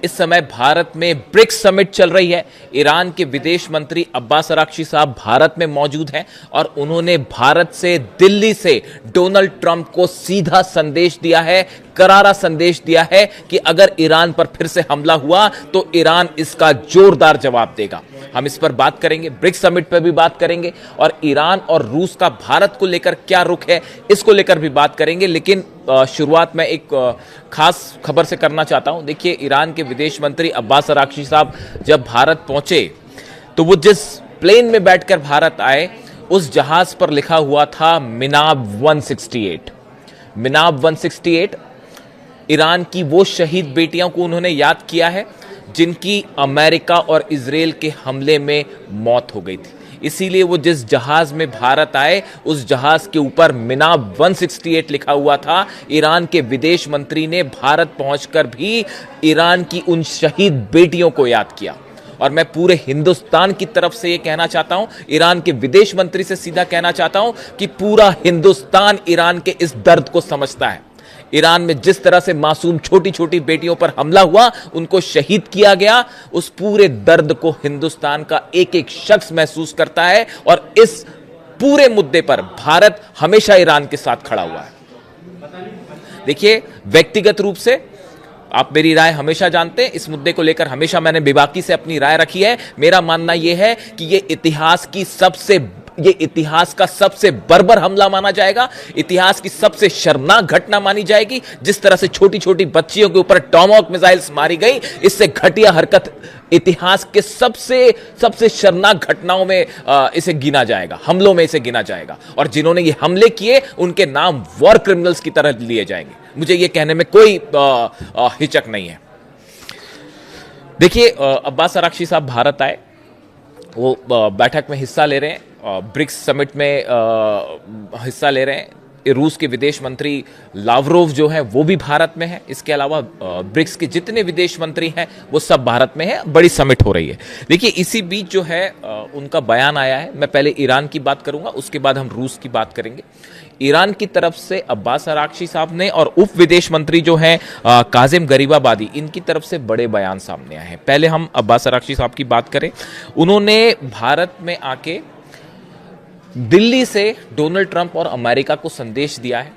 इस समय भारत में ब्रिक्स समिट चल रही है। ईरान के विदेश मंत्री अब्बास अराक्ची साहब भारत में मौजूद हैं और उन्होंने भारत से, दिल्ली से डोनाल्ड ट्रंप को सीधा संदेश दिया है, करारा संदेश दिया है कि अगर ईरान पर फिर से हमला हुआ तो ईरान इसका जोरदार जवाब देगा। हम इस पर बात करेंगे, ब्रिक्स समिट पर भी बात करेंगे और ईरान और रूस का भारत को लेकर क्या रुख है इसको लेकर भी बात करेंगे। लेकिन शुरुआत मैं एक खास खबर से करना चाहता हूं। देखिए, ईरान के विदेश मंत्री अब्बास अराक्ची साहब जब भारत पहुंचे तो वो जिस प्लेन में बैठकर भारत आए उस जहाज पर लिखा हुआ था मिनाब 168। मिनाब 168 ईरान की वो शहीद बेटियों को उन्होंने याद किया है जिनकी अमेरिका और इजराइल के हमले में मौत हो गई थी। इसीलिए वो जिस जहाज में भारत आए उस जहाज के ऊपर मिनाब 168 लिखा हुआ था। ईरान के विदेश मंत्री ने भारत पहुंचकर भी ईरान की उन शहीद बेटियों को याद किया। और मैं पूरे हिंदुस्तान की तरफ से ये कहना चाहता हूं, ईरान के विदेश मंत्री से सीधा कहना चाहता हूं कि पूरा हिंदुस्तान ईरान के इस दर्द को समझता है। ईरान में जिस तरह से मासूम छोटी छोटी बेटियों पर हमला हुआ, उनको शहीद किया गया, उस पूरे दर्द को हिंदुस्तान का एक एक शख्स महसूस करता है और इस पूरे मुद्दे पर भारत हमेशा ईरान के साथ खड़ा हुआ है। देखिए, व्यक्तिगत रूप से आप मेरी राय हमेशा जानते हैं, इस मुद्दे को लेकर हमेशा मैंने बेबाकी से अपनी राय रखी है। मेरा मानना यह है कि ये इतिहास का सबसे बर्बर हमला माना जाएगा, इतिहास की सबसे शर्मनाक घटना मानी जाएगी। जिस तरह से छोटी छोटी बच्चियों के ऊपर टॉमहॉक मिसाइल्स मारी गई, इससे घटिया हरकत इतिहास के सबसे शर्मनाक घटनाओं में इसे गिना जाएगा, हमलों में इसे गिना जाएगा। और जिन्होंने ये हमले किए उनके नाम वॉर क्रिमिनल्स की तरह लिए जाएंगे। मुझे ये कहने में कोई हिचक नहीं है। देखिए, अब्बास अराक्ची साहब भारत आए, वो बैठक में हिस्सा ले रहे हैं, ब्रिक्स समिट में हिस्सा ले रहे हैं। रूस के विदेश मंत्री लावरोव जो है वो भी भारत में है। इसके अलावा ब्रिक्स के जितने विदेश मंत्री हैं वो सब भारत में हैं। बड़ी समिट हो रही है। देखिए, इसी बीच जो है उनका बयान आया है। मैं पहले ईरान की बात करूंगा, उसके बाद हम रूस की बात करेंगे। ईरान की तरफ से अब्बास अराक्ची साहब ने और उप विदेश मंत्री जो हैं काजिम गरीबाबादी, इनकी तरफ से बड़े बयान सामने आए हैं। पहले हम अब्बास अराक्ची साहब की बात करें। उन्होंने भारत में आके दिल्ली से डोनाल्ड ट्रंप और अमेरिका को संदेश दिया है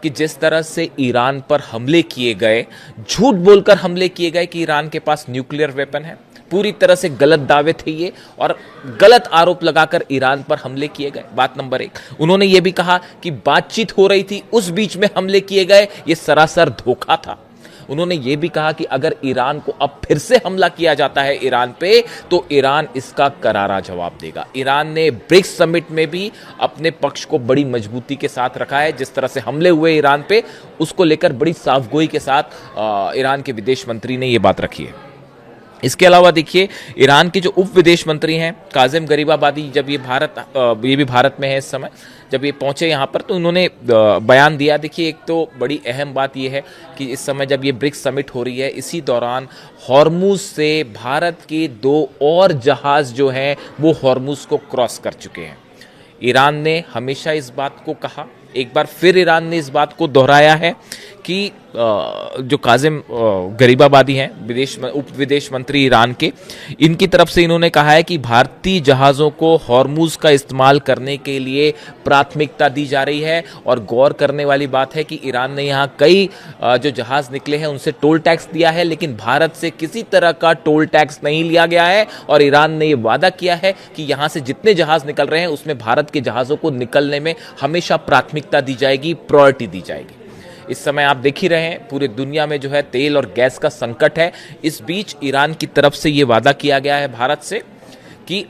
कि जिस तरह से ईरान पर हमले किए गए, झूठ बोलकर हमले किए गए कि ईरान के पास न्यूक्लियर वेपन है, पूरी तरह से गलत दावे थे ये और गलत आरोप लगाकर ईरान पर हमले किए गए। बात नंबर 1। उन्होंने ये भी कहा कि बातचीत हो रही थी, उस बीच में हमले किए गए, ये सरासर धोखा था। उन्होंने ये भी कहा कि अगर ईरान को अब फिर से हमला किया जाता है ईरान पे, तो ईरान इसका करारा जवाब देगा। ईरान ने ब्रिक्स समिट में भी अपने पक्ष को बड़ी मजबूती के साथ रखा है। जिस तरह से हमले हुए ईरान पे, उसको लेकर बड़ी साफगोई के साथ ईरान के विदेश मंत्री ने यह बात रखी है। इसके अलावा देखिए, ईरान के जो उप विदेश मंत्री हैं काजिम गरीबाबादी, जब ये भी भारत में है इस समय, जब ये पहुंचे यहाँ पर तो उन्होंने बयान दिया। देखिए, एक तो बड़ी अहम बात ये है कि इस समय जब ये ब्रिक्स समिट हो रही है, इसी दौरान हॉर्मुज से भारत के 2 और जहाज जो हैं वो हॉर्मुज को क्रॉस कर चुके हैं। ईरान ने हमेशा इस बात को कहा, एक बार फिर ईरान ने इस बात को दोहराया है कि जो काजिम गरीबाबादी हैं उप विदेश मंत्री ईरान के, इनकी तरफ से इन्होंने कहा है कि भारतीय जहाज़ों को हॉर्मुज का इस्तेमाल करने के लिए प्राथमिकता दी जा रही है। और गौर करने वाली बात है कि ईरान ने यहाँ कई जो जहाज़ निकले हैं उनसे टोल टैक्स दिया है, लेकिन भारत से किसी तरह का टोल टैक्स नहीं लिया गया है। और ईरान ने ये वादा किया है कि यहाँ से जितने जहाज़ निकल रहे हैं उसमें भारत के जहाज़ों को निकलने में हमेशा प्राथमिकता दी जाएगी, प्रायोरिटी दी जाएगी। इस समय आप देख ही रहे हैं पूरी दुनिया में जो है तेल और गैस का संकट है। इस बीच ईरान की तरफ से ये वादा किया गया है भारत से कि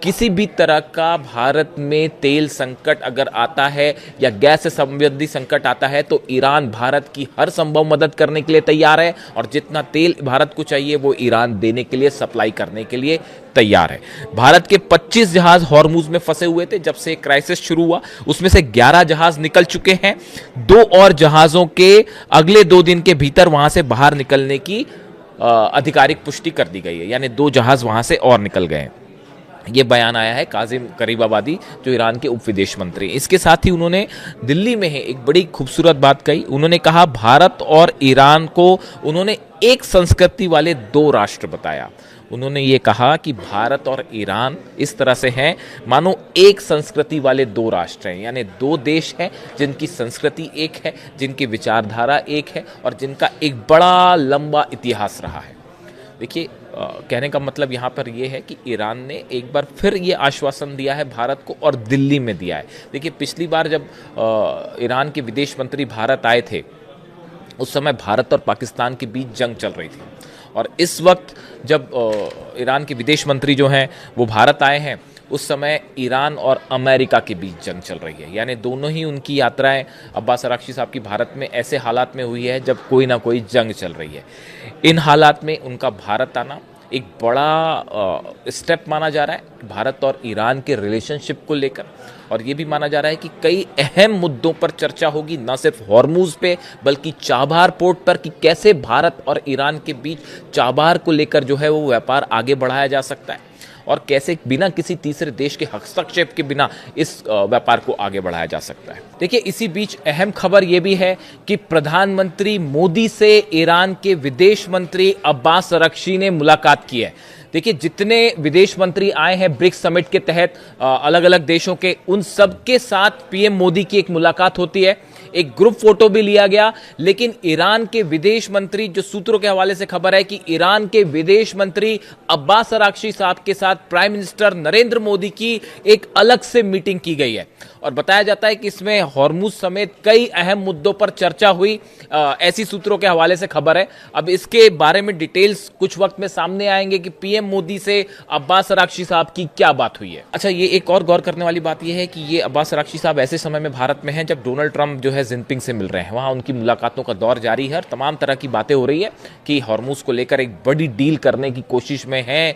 किसी भी तरह का भारत में तेल संकट अगर आता है या गैस से संबंधी संकट आता है तो ईरान भारत की हर संभव मदद करने के लिए तैयार है। और जितना तेल भारत को चाहिए वो ईरान देने के लिए, सप्लाई करने के लिए तैयार है। भारत के 25 जहाज हॉर्मुज में फंसे हुए थे जब से क्राइसिस शुरू हुआ, उसमें से 11 जहाज निकल चुके हैं। 2 और जहाजों के अगले 2 दिन के भीतर वहां से बाहर निकलने की आधिकारिक पुष्टि कर दी गई है, यानी 2 जहाज वहां से और निकल गए हैं। ये बयान आया है काजिम गरीबाबादी, जो ईरान के उप विदेश मंत्री। इसके साथ ही उन्होंने दिल्ली में है एक बड़ी खूबसूरत बात कही। उन्होंने कहा भारत और ईरान को उन्होंने एक संस्कृति वाले दो राष्ट्र बताया। उन्होंने ये कहा कि भारत और ईरान इस तरह से हैं मानो एक संस्कृति वाले दो राष्ट्र हैं, यानी दो देश हैं जिनकी संस्कृति एक है, जिनकी विचारधारा एक है और जिनका एक बड़ा लंबा इतिहास रहा है। देखिए, कहने का मतलब यहाँ पर यह है कि ईरान ने एक बार फिर ये आश्वासन दिया है भारत को और दिल्ली में दिया है। देखिए, पिछली बार जब ईरान के विदेश मंत्री भारत आए थे, उस समय भारत और पाकिस्तान के बीच जंग चल रही थी, और इस वक्त जब ईरान के विदेश मंत्री जो हैं वो भारत आए हैं, उस समय ईरान और अमेरिका के बीच जंग चल रही है। यानी दोनों ही उनकी यात्राएं अब्बास अरागची साहब की भारत में ऐसे हालात में हुई है जब कोई ना कोई जंग चल रही है। इन हालात में उनका भारत आना एक बड़ा स्टेप माना जा रहा है भारत और ईरान के रिलेशनशिप को लेकर, और ये भी माना जा रहा है कि कई अहम मुद्दों पर चर्चा होगी, न सिर्फ हॉर्मूज पे बल्कि चाबहार पोर्ट पर, कि कैसे भारत और ईरान के बीच चाबहार को लेकर जो है वो व्यापार आगे बढ़ाया जा सकता है और कैसे बिना किसी तीसरे देश के हस्तक्षेप के बिना इस व्यापार को आगे बढ़ाया जा सकता है। देखिए, इसी बीच अहम खबर यह भी है कि प्रधानमंत्री मोदी से ईरान के विदेश मंत्री अब्बास अरागची ने मुलाकात की है। देखिए, जितने विदेश मंत्री आए हैं ब्रिक्स समिट के तहत अलग अलग देशों के, उन सब के साथ पीएम मोदी की एक मुलाकात होती है, एक ग्रुप फोटो भी लिया गया। लेकिन ईरान के विदेश मंत्री, जो सूत्रों के हवाले से खबर है कि ईरान के विदेश मंत्री अब्बास अरागची साहब के साथ प्राइम मिनिस्टर नरेंद्र मोदी की एक अलग से मीटिंग की गई है, और बताया जाता है कि इसमें हॉर्मुज समेत कई अहम मुद्दों पर चर्चा हुई, ऐसी सूत्रों के हवाले से खबर है। अब इसके बारे में डिटेल्स कुछ वक्त में सामने आएंगे कि पीएम मोदी से अब्बास अरागची साहब की क्या बात हुई है। अच्छा, ये एक और गौर करने वाली बात यह है कि ये अब्बास अरागची साहब ऐसे समय में भारत में हैं जब डोनाल्ड ट्रंप जो है जिनपिंग से मिल रहे हैं। वहां उनकी मुलाकातों का दौर जारी है और तमाम तरह की बातें हो रही है कि हॉर्मुज को लेकर एक बड़ी डील करने की कोशिश में है।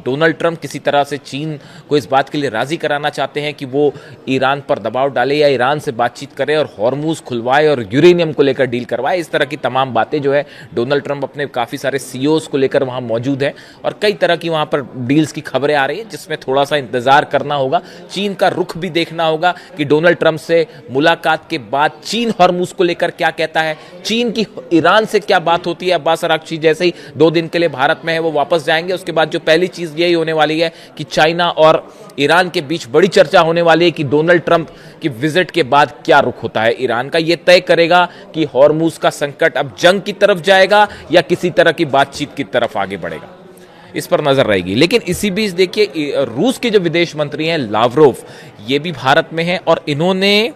डोनाल्ड ट्रंप किसी तरह से चीन को इस बात के लिए राजी कराना चाहते हैं कि वो ईरान पर दबाव डाले या ईरान से बातचीत करे और हॉर्मुज खुलवाए और यूरेनियम को लेकर डील करवाए। इस तरह की तमाम बातें जो है डोनाल्ड ट्रंप अपने काफी सारे सीईओज को लेकर वहां मौजूद है, और कई तरह की वहां पर डील्स की खबरें आ रही है, जिसमें थोड़ा सा इंतजार करना होगा। चीन का रुख भी देखना होगा कि डोनाल्ड ट्रंप से मुलाकात के बाद चीन हॉर्मुज को लेकर क्या कहता है, चीन की ईरान से क्या बात होती है। अब्बास अरागची जैसे ही 2 दिन के लिए भारत में है, वो वापस जाएंगे। उसके बाद जो पहली चीज यही होने वाली है कि चाइना और ईरान के बीच बड़ी चर्चा होने वाली है कि डोनाल्ड ट्रंप की विजिट के बाद क्या रुख होता है ईरान का। यह तय करेगा कि हॉर्मुज का संकट अब जंग की तरफ जाएगा या किसी तरह की बातचीत की तरफ आगे बढ़ेगा, इस पर नजर रहेगी। लेकिन इसी बीच देखिए, रूस के जो विदेश मंत्री हैं लावरोव, ये भी भारत में हैं और इन्होंने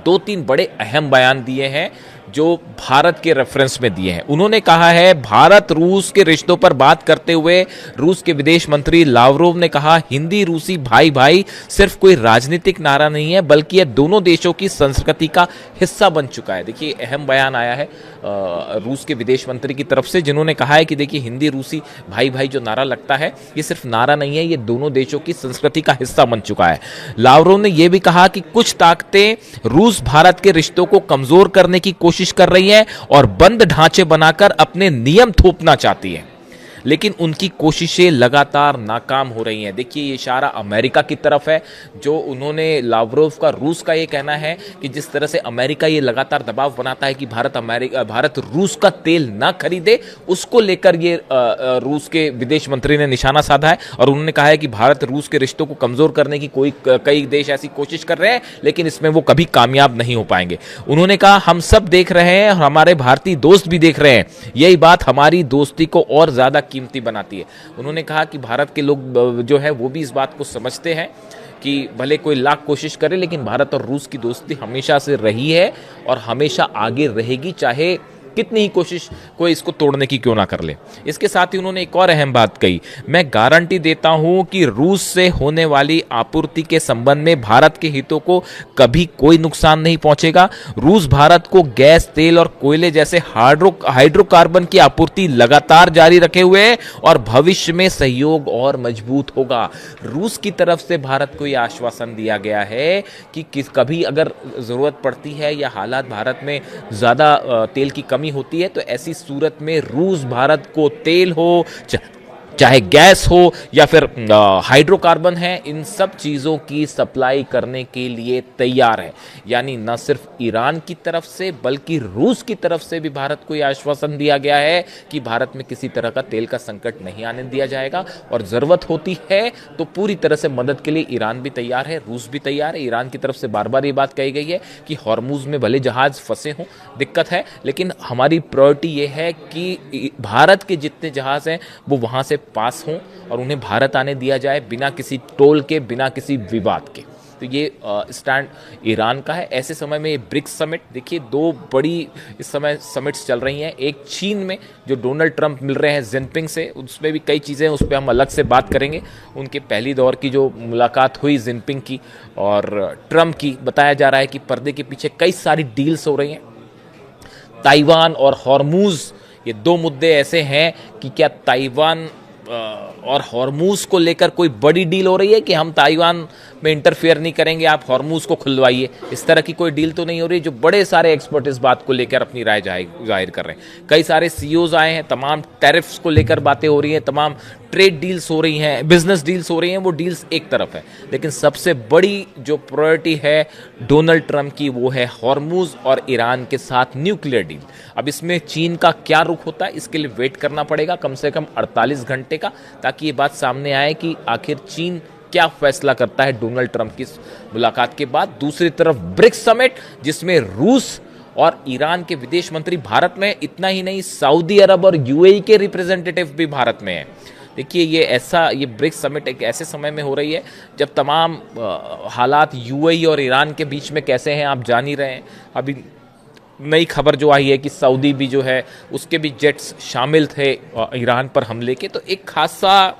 2-3 बड़े अहम बयान दिए हैं जो भारत के रेफरेंस में दिए हैं। उन्होंने कहा है, भारत रूस के रिश्तों पर बात करते हुए रूस के विदेश मंत्री लावरोव ने कहा, हिंदी रूसी भाई भाई सिर्फ कोई राजनीतिक नारा नहीं है बल्कि यह दोनों देशों की संस्कृति का हिस्सा बन चुका है। देखिए, अहम बयान आया है रूस के विदेश मंत्री की तरफ से, जिन्होंने कहा है कि देखिए, हिंदी रूसी भाई भाई जो नारा लगता है, ये सिर्फ नारा नहीं है, ये दोनों देशों की संस्कृति का हिस्सा बन चुका है। लावरोव ने यह भी कहा कि कुछ ताकतें रूस भारत के रिश्तों को कमजोर करने की कोशिश कर रही हैं और बंद ढांचे बनाकर अपने नियम थोपना चाहती है, लेकिन उनकी कोशिशें लगातार नाकाम हो रही हैं। देखिए, ये इशारा अमेरिका की तरफ है, जो उन्होंने लावरोव का रूस का ये कहना है कि जिस तरह से अमेरिका ये लगातार दबाव बनाता है कि भारत रूस का तेल ना खरीदे, उसको लेकर ये रूस के विदेश मंत्री ने निशाना साधा है। और उन्होंने कहा है कि भारत रूस के रिश्तों को कमजोर करने की कई देश ऐसी कोशिश कर रहे हैं, लेकिन इसमें वो कभी कामयाब नहीं हो पाएंगे। उन्होंने कहा, हम सब देख रहे हैं, हमारे भारतीय दोस्त भी देख रहे हैं, यही बात हमारी दोस्ती को और ज्यादा कीमती बनाती है। उन्होंने कहा कि भारत के लोग जो है वो भी इस बात को समझते हैं कि भले कोई लाख कोशिश करे, लेकिन भारत और रूस की दोस्ती हमेशा से रही है और हमेशा आगे रहेगी, चाहे कितनी ही कोशिश कोई इसको तोड़ने की क्यों ना कर ले। इसके साथ ही उन्होंने एक और अहम बात कही, मैं गारंटी देता हूं कि रूस से होने वाली आपूर्ति के संबंध में भारत के हितों को कभी कोई नुकसान नहीं पहुंचेगा। रूस भारत को गैस, तेल और कोयले जैसे हाइड्रोकार्बन की आपूर्ति लगातार जारी रखे हुए है और भविष्य में सहयोग और मजबूत होगा। रूस की तरफ से भारत को यह आश्वासन दिया गया है कि कभी अगर जरूरत पड़ती है या हालात भारत में ज्यादा तेल की कमी होती है, तो ऐसी सूरत में रूस भारत को तेल हो चाहे गैस हो या फिर हाइड्रोकार्बन है, इन सब चीज़ों की सप्लाई करने के लिए तैयार है। यानी न सिर्फ ईरान की तरफ से बल्कि रूस की तरफ से भी भारत को यह आश्वासन दिया गया है कि भारत में किसी तरह का तेल का संकट नहीं आने दिया जाएगा, और ज़रूरत होती है तो पूरी तरह से मदद के लिए ईरान भी तैयार है, रूस भी तैयार है। ईरान की तरफ से बार बार ये बात कही गई है कि हॉर्मुज में भले जहाज़ फंसे हों, दिक्कत है, लेकिन हमारी प्रायोरिटी ये है कि भारत के जितने जहाज़ हैं वो वहाँ से पास हों और उन्हें भारत आने दिया जाए बिना किसी टोल के, बिना किसी विवाद के। तो ये स्टैंड ईरान का है। ऐसे समय में ये ब्रिक्स समिट, देखिए दो बड़ी इस समय समिट्स चल रही हैं। एक चीन में जो डोनाल्ड ट्रंप मिल रहे हैं जिनपिंग से, उसमें भी कई चीज़ें, उस पर हम अलग से बात करेंगे। उनके पहली दौर की जो मुलाकात हुई जिनपिंग की और ट्रंप की, बताया जा रहा है कि पर्दे के पीछे कई सारी डील्स हो रही हैं। ताइवान और हॉर्मुज, ये दो मुद्दे ऐसे हैं कि क्या ताइवान और हॉर्मुज को लेकर कोई बड़ी डील हो रही है कि हम ताइवान में इंटरफेयर नहीं करेंगे, आप हॉर्मुज को खुलवाइए, इस तरह की कोई डील तो नहीं हो रही। जो बड़े सारे एक्सपर्ट इस बात को लेकर अपनी राय जाहिर कर रहे हैं। कई सारे सीईओज आए हैं, तमाम टैरिफ्स को लेकर बातें हो रही हैं, तमाम ट्रेड डील्स हो रही हैं, बिजनेस डील्स हो रही हैं। वो डील्स एक तरफ है, लेकिन सबसे बड़ी जो प्रायोरिटी है डोनाल्ड ट्रंप की, वो है हॉर्मुज और ईरान के साथ न्यूक्लियर डील। अब इसमें चीन का क्या रुख होता है, इसके लिए वेट करना पड़ेगा कम से कम 48 घंटे का, ताकि ये बात सामने आए कि आखिर चीन क्या फैसला करता है डोनाल्ड ट्रंप की मुलाकात के बाद। दूसरी तरफ ब्रिक्स समिट, जिसमें रूस और ईरान के विदेश मंत्री भारत में, इतना ही नहीं सऊदी अरब और यूएई के रिप्रेजेंटेटिव भी भारत में हैं। देखिए ये ब्रिक्स समिट एक ऐसे समय में हो रही है जब तमाम हालात यूएई और ईरान के बीच में कैसे हैं आप जान ही रहे हैं। अभी नई खबर जो आई है कि सऊदी भी जो है उसके भी जेट्स शामिल थे ईरान पर हमले के। तो एक खासा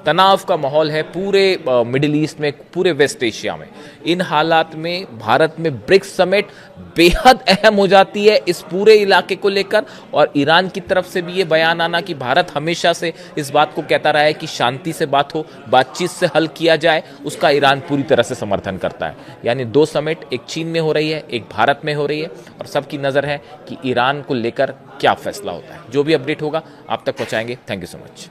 तनाव का माहौल है पूरे मिडिल ईस्ट में, पूरे वेस्ट एशिया में। इन हालात में भारत में ब्रिक्स समिट बेहद अहम हो जाती है इस पूरे इलाके को लेकर। और ईरान की तरफ से भी ये बयान आना कि भारत हमेशा से इस बात को कहता रहा है कि शांति से बात हो, बातचीत से हल किया जाए, उसका ईरान पूरी तरह से समर्थन करता है। यानी दो समिट, एक चीन में हो रही है, एक भारत में हो रही है, और सबकी नज़र है कि ईरान को लेकर क्या फैसला होता है। जो भी अपडेट होगा आप तक पहुंचाएंगे। Thank you so much.